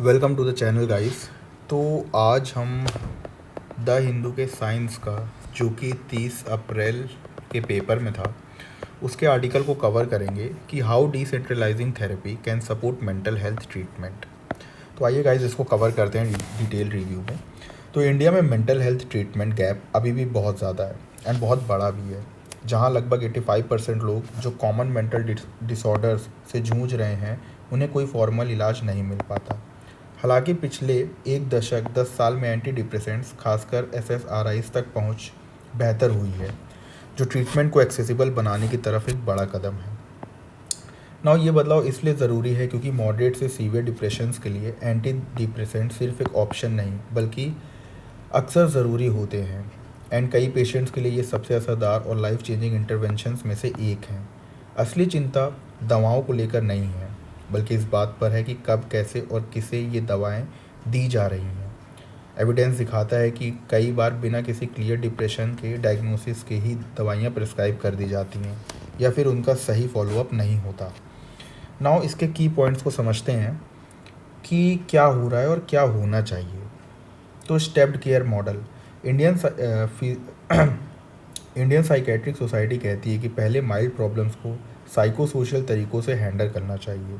Welcome to the channel guys. तो आज हम द हिंदू के साइंस का जो कि 30 अप्रैल के पेपर में था उसके आर्टिकल को कवर करेंगे कि how decentralising therapy can support mental health treatment. तो आइए गाइस इसको कवर करते हैं डिटेल रिव्यू में। तो इंडिया में मेंटल हेल्थ ट्रीटमेंट गैप अभी भी बहुत ज़्यादा है एंड बहुत बड़ा भी है, जहाँ लगभग 85% लोग जो कॉमन मेंटल डिसऑर्डर्स से जूझ रहे हैं उन्हें कोई फॉर्मल इलाज नहीं मिल पाता। हालांकि पिछले एक दशक 10 साल में एंटी डिप्रेसेंट्स खासकर एसएसआरआईज तक पहुंच बेहतर हुई है, जो ट्रीटमेंट को एक्सेसिबल बनाने की तरफ एक बड़ा कदम है। नाउ ये बदलाव इसलिए ज़रूरी है क्योंकि मॉडरेट से सीवियर डिप्रेशंस के लिए एंटी डिप्रेसेंट सिर्फ एक ऑप्शन नहीं बल्कि अक्सर ज़रूरी होते हैं, एंड कई पेशेंट्स के लिए ये सबसे असरदार और लाइफ चेंजिंग इंटरवेंशंस में से एक हैं। असली चिंता दवाओं को लेकर नहीं है बल्कि इस बात पर है कि कब, कैसे और किसे ये दवाएं दी जा रही हैं। एविडेंस दिखाता है कि कई बार बिना किसी क्लियर डिप्रेशन के डायग्नोसिस के ही दवाइयाँ प्रिस्क्राइब कर दी जाती हैं या फिर उनका सही फॉलोअप नहीं होता। नाउ इसके की पॉइंट्स को समझते हैं कि क्या हो रहा है और क्या होना चाहिए। तो stepped care model Indian Indian psychiatric society कहती है कि पहले माइल्ड प्रॉब्लम्स को साइको सोशल तरीक़ों से हैंडल करना चाहिए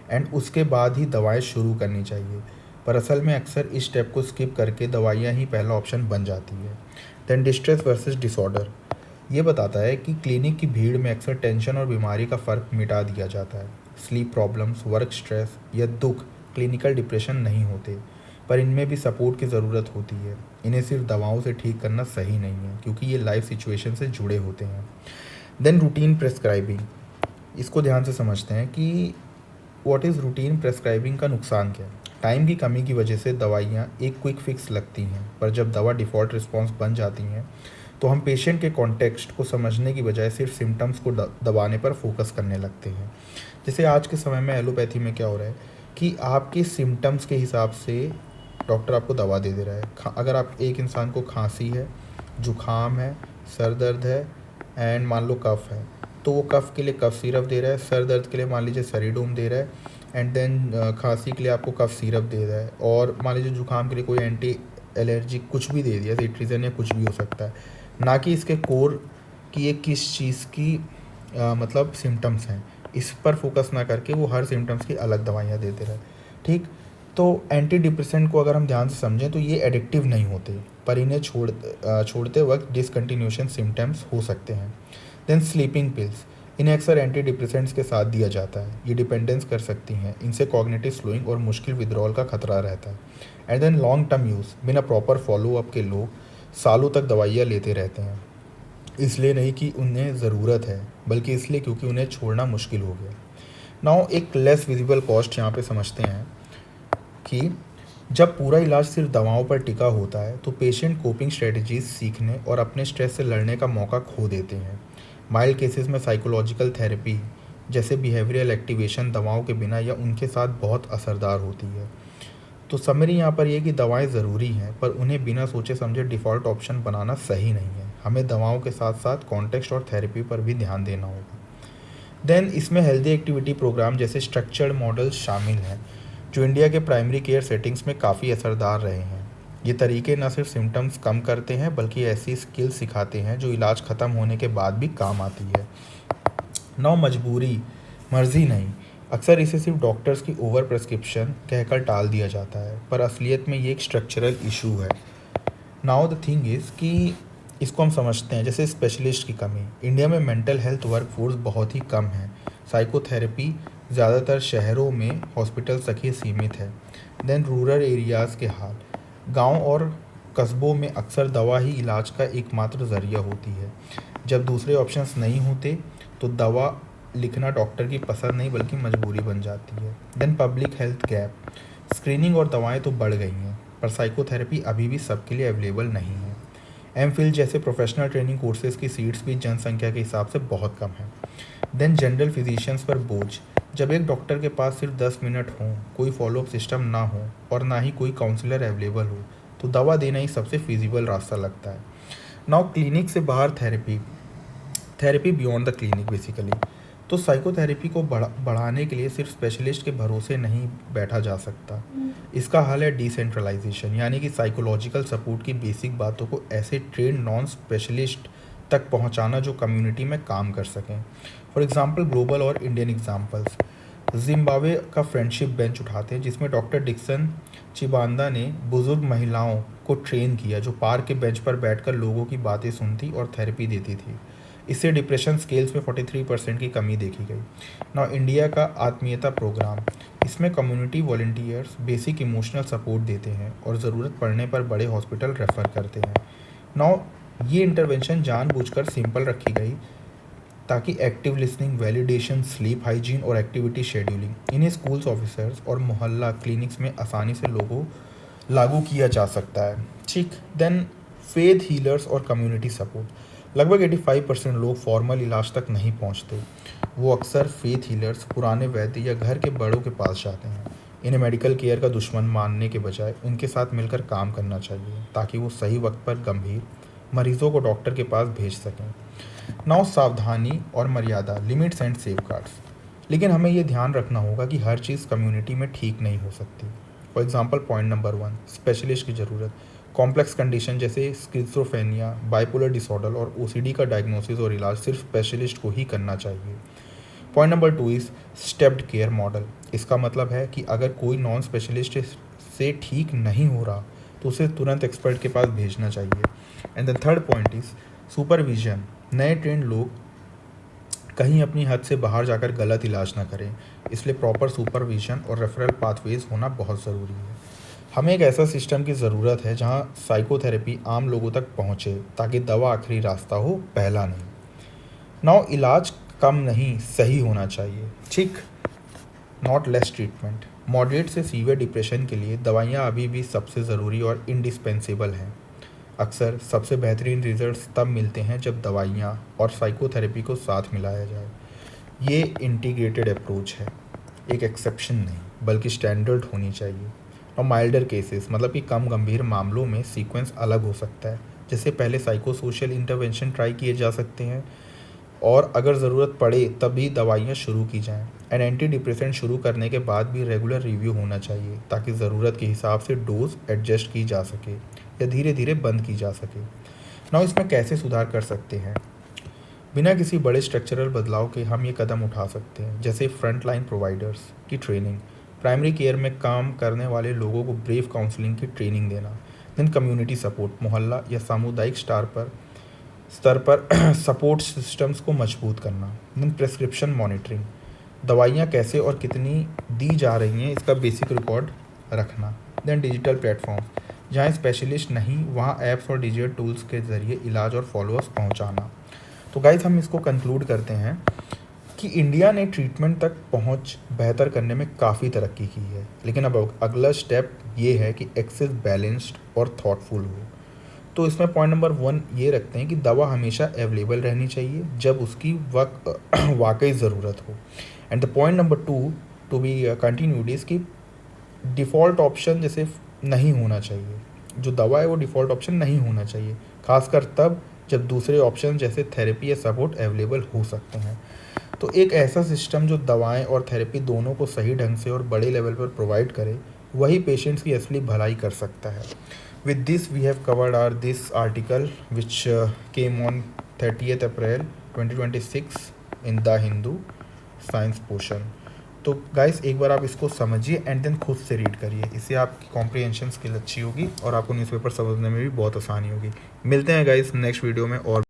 एंड उसके बाद ही दवाएं शुरू करनी चाहिए, पर असल में अक्सर इस स्टेप को स्किप करके दवाइयाँ ही पहला ऑप्शन बन जाती है। देन डिस्ट्रेस वर्सेस डिसऑर्डर ये बताता है कि क्लिनिक की भीड़ में अक्सर टेंशन और बीमारी का फ़र्क मिटा दिया जाता है। स्लीप प्रॉब्लम्स, वर्क स्ट्रेस या दुख क्लिनिकल डिप्रेशन नहीं होते, पर इनमें भी सपोर्ट की ज़रूरत होती है। इन्हें सिर्फ दवाओं से ठीक करना सही नहीं है क्योंकि ये लाइफ सिचुएशन से जुड़े होते हैं। देन रूटीन प्रेस्क्राइबिंग, इसको ध्यान से समझते हैं कि व्हाट इज़ रूटीन प्रेस्क्राइबिंग का नुकसान क्या है। टाइम की कमी की वजह से दवाइयाँ एक क्विक फिक्स लगती हैं, पर जब दवा डिफ़ॉल्ट रिस्पॉन्स बन जाती हैं तो हम पेशेंट के कॉन्टेक्स्ट को समझने की बजाय सिर्फ सिम्टम्स को दबाने पर फोकस करने लगते हैं। जैसे आज के समय में एलोपैथी में क्या हो रहा है कि आपके सिम्टम्स के हिसाब से डॉक्टर आपको दवा दे रहा है। अगर आप एक इंसान को खांसी है, जुखाम है, सर दर्द है एंड मान लो कफ़ है, तो वो कफ़ के लिए कफ़ सिरप दे रहा है, सर दर्द के लिए मान लीजिए सरीडोम दे रहा है, एंड देन खांसी के लिए आपको कफ़ सिरप दे रहा है, और मान लीजिए जुखाम के लिए कोई एंटी एलर्जी कुछ भी दे दिया, सिट्रीजन या कुछ भी हो सकता है, ना कि इसके कोर कि ये किस चीज़ की मतलब सिम्टम्स हैं, इस पर फोकस ना करके वो हर सिम्टम्स की अलग दवाइयाँ देते रहे। ठीक, तो एंटी डिप्रेसेंट को अगर हम ध्यान से समझें तो ये एडिक्टिव नहीं होते, पर इन्हें छोड़ते वक्त डिसकंटिन्यूशन सिम्टम्स हो सकते हैं। देन स्लीपिंग पिल्स, इन्हें अक्सर एंटी डिप्रेसेंट्स के साथ दिया जाता है। ये डिपेंडेंस कर सकती हैं, इनसे कॉग्निटिव स्लोइंग और मुश्किल विड्रॉल का खतरा रहता है। And then long term use, बिना प्रॉपर फॉलोअप के लोग सालों तक दवाइयाँ लेते रहते हैं, इसलिए नहीं कि उन्हें ज़रूरत है बल्कि इसलिए क्योंकि उन्हें छोड़ना मुश्किल हो गया। नाउ एक लेस विजिबल कॉस्ट यहाँ पे समझते हैं कि जब पूरा इलाज सिर्फ दवाओं पर टिका होता है तो पेशेंट कोपिंग स्ट्रेटजीज सीखने और अपने स्ट्रेस से लड़ने का मौका खो देते हैं। माइल्ड केसेस में साइकोलॉजिकल थेरेपी जैसे बिहेवियरल एक्टिवेशन दवाओं के बिना या उनके साथ बहुत असरदार होती है। तो समरी यहाँ पर यह कि दवाएं ज़रूरी हैं, पर उन्हें बिना सोचे समझे डिफ़ॉल्ट ऑप्शन बनाना सही नहीं है। हमें दवाओं के साथ साथ कॉन्टेक्स्ट और थेरेपी पर भी ध्यान देना होगा। देन इसमें हेल्दी एक्टिविटी प्रोग्राम जैसे स्ट्रक्चर्ड मॉडल शामिल हैं, जो इंडिया के प्राइमरी केयर सेटिंग्स में काफ़ी असरदार रहे हैं। ये तरीके न सिर्फ सिम्टम्स कम करते हैं बल्कि ऐसी स्किल्स सिखाते हैं जो इलाज ख़त्म होने के बाद भी काम आती है। नौ मजबूरी, मर्जी नहीं, अक्सर इसे सिर्फ डॉक्टर्स की ओवर प्रेस्क्रिप्शन कहकर टाल दिया जाता है, पर असलियत में ये एक स्ट्रक्चरल इशू है। नाउ द थिंग इज़ कि इसको हम समझते हैं जैसे स्पेशलिस्ट की कमी। इंडिया में मेंटल हेल्थ वर्कफोर्स बहुत ही कम है। साइकोथेरेपी ज़्यादातर शहरों में हॉस्पिटल तक ही सीमित है। देन रूरल एरियाज़ के हाल, गांव और कस्बों में अक्सर दवा ही इलाज का एकमात्र ज़रिया होती है। जब दूसरे ऑप्शंस नहीं होते तो दवा लिखना डॉक्टर की पसंद नहीं बल्कि मजबूरी बन जाती है। Then public health gap, screening और दवाएं तो बढ़ गई हैं, पर साइकोथेरेपी अभी भी सबके लिए अवेलेबल नहीं है। एमफिल जैसे प्रोफेशनल ट्रेनिंग कोर्सेज़ की सीट्स भी जनसंख्या के हिसाब से बहुत कम है। देन जनरल फिजिशियंस पर बोझ, जब एक डॉक्टर के पास सिर्फ 10 मिनट हों, कोई फॉलोअप सिस्टम ना हो और ना ही कोई काउंसलर अवेलेबल हो, तो दवा देना ही सबसे फिजिबल रास्ता लगता है। नाउ क्लिनिक से बाहर therapy beyond the clinic basically. तो साइकोथेरेपी को बढ़ाने के लिए सिर्फ स्पेशलिस्ट के भरोसे नहीं बैठा जा सकता। इसका हल है डिसेंट्रलाइजेशन, यानी कि साइकोलॉजिकल सपोर्ट की बेसिक बातों को ऐसे ट्रेंड नॉन स्पेशलिस्ट तक पहुंचाना जो कम्युनिटी में काम कर सकें। फॉर एग्जांपल ग्लोबल और इंडियन एग्जांपल्स, जिम्बाब्वे का फ्रेंडशिप बेंच उठाते हैं जिसमें डॉक्टर डिक्सन चिबांदा ने बुजुर्ग महिलाओं को ट्रेन किया जो पार्क के बेंच पर बैठकर लोगों की बातें सुनती और थेरेपी देती थी। इससे डिप्रेशन स्केल्स में 43% की कमी देखी गई। नाउ इंडिया का आत्मीयता प्रोग्राम, इसमें community volunteers basic emotional support देते हैं और ज़रूरत पड़ने पर बड़े हॉस्पिटल रेफ़र करते हैं। नाउ ये इंटरवेंशन जानबूझकर सिंपल रखी गई ताकि active listening, validation, sleep hygiene और एक्टिविटी शेड्यूलिंग इन्हें स्कूल्स ऑफिसर्स और मोहल्ला क्लिनिक्स में आसानी से लोगों लागू किया जा सकता है। ठीक, देन फेथ हीलर्स और कम्युनिटी सपोर्ट, लगभग 85% लोग फॉर्मल इलाज तक नहीं पहुंचते। वो अक्सर फेथ हीलर्स, पुराने वैद्य या घर के बड़ों के पास जाते हैं। इन्हें मेडिकल केयर का दुश्मन मानने के बजाय उनके साथ मिलकर काम करना चाहिए ताकि वो सही वक्त पर गंभीर मरीजों को डॉक्टर के पास भेज सकें। नाउ सावधानी और मर्यादा, लिमिट्स एंड सेफगार्ड्स, लेकिन हमें ये ध्यान रखना होगा कि हर चीज़ कम्युनिटी में ठीक नहीं हो सकती। For example point number 1, specialist की ज़रूरत। कॉम्प्लेक्स कंडीशन जैसे स्किज़ोफ्रेनिया, बाइपोलर डिसऑर्डर और ओसीडी का डायग्नोसिस और इलाज सिर्फ स्पेशलिस्ट को ही करना चाहिए। Point number 2 is stepped care model. इसका मतलब है कि अगर कोई नॉन स्पेशलिस्ट से ठीक नहीं हो रहा तो उसे तुरंत एक्सपर्ट के पास भेजना चाहिए। And the third point is supervision. नए ट्रेंड लोग कहीं अपनी हद से बाहर जाकर गलत इलाज ना करें, इसलिए प्रॉपर सुपरविजन और रेफरल पाथवेज होना बहुत ज़रूरी है। हमें एक ऐसा सिस्टम की ज़रूरत है जहां साइकोथेरेपी आम लोगों तक पहुंचे ताकि दवा आखिरी रास्ता हो, पहला नहीं। नाउ इलाज कम नहीं, सही होना चाहिए, ठीक, नॉट लेस ट्रीटमेंट। मॉडरेट से सीवियर डिप्रेशन के लिए दवाइयाँ अभी भी सबसे ज़रूरी और इंडिस्पेंसेबल हैं। अक्सर सबसे बेहतरीन रिजल्ट्स तब मिलते हैं जब दवाइयाँ और साइकोथेरेपी को साथ मिलाया जाए। ये इंटीग्रेटेड अप्रोच है, एक एक्सेप्शन नहीं बल्कि स्टैंडर्ड होनी चाहिए। और माइल्डर केसेस, मतलब कि कम गंभीर मामलों में सीक्वेंस अलग हो सकता है, जैसे पहले साइकोसोशल इंटरवेंशन ट्राई किए जा सकते हैं और अगर ज़रूरत पड़े तभी दवाइयाँ शुरू की जाएँ। एंड एंटी डिप्रेसेंट शुरू करने के बाद भी रेगुलर रिव्यू होना चाहिए ताकि ज़रूरत के हिसाब से डोज एडजस्ट की जा सके या धीरे धीरे बंद की जा सके। नाउ इसमें कैसे सुधार कर सकते हैं? बिना किसी बड़े स्ट्रक्चरल बदलाव के हम ये कदम उठा सकते हैं, जैसे फ्रंट लाइन प्रोवाइडर्स की ट्रेनिंग, प्राइमरी केयर में काम करने वाले लोगों को ब्रीफ काउंसलिंग की ट्रेनिंग देना, देन कम्युनिटी सपोर्ट, मोहल्ला या सामुदायिक स्तर पर सपोर्ट सिस्टम्स को मजबूत करना, देन प्रेस्क्रिप्शन मॉनिटरिंग, दवाइयाँ कैसे और कितनी दी जा रही हैं इसका बेसिक रिकॉर्ड रखना, देन डिजिटल प्लेटफॉर्म, जहाँ स्पेशलिस्ट नहीं वहाँ ऐप्स और डिजिटल टूल्स के ज़रिए इलाज और फॉलोअर्स पहुँचाना। तो गाइस हम इसको कंक्लूड करते हैं कि इंडिया ने ट्रीटमेंट तक पहुंच बेहतर करने में काफ़ी तरक्की की है, लेकिन अब अगला स्टेप ये है कि एक्सेस बैलेंस्ड और थॉटफुल हो। तो इसमें पॉइंट नंबर 1 ये रखते हैं कि दवा हमेशा अवेलेबल रहनी चाहिए जब उसकी वाकई ज़रूरत हो। And the point number 2 to be continued is कि डिफ़ॉल्ट ऑप्शन जैसे नहीं होना चाहिए, जो दवा है वो डिफ़ॉल्ट ऑप्शन नहीं होना चाहिए, खासकर तब जब दूसरे ऑप्शन जैसे थेरेपी या सपोर्ट अवेलेबल हो सकते हैं। तो एक ऐसा सिस्टम जो दवाएं और थेरेपी दोनों को सही ढंग से और बड़े लेवल पर प्रोवाइड करे, वही पेशेंट्स की असली भलाई कर सकता है। With this we have covered our this article which came on 30th April 2026 in the Hindu science portion. तो गाइस एक बार आप इसको समझिए एंड देन खुद से रीड करिए, इससे आपकी कॉम्प्रिहेंशन स्किल अच्छी होगी और आपको न्यूज़पेपर समझने में भी बहुत आसानी होगी। मिलते हैं गाइस नेक्स्ट वीडियो में और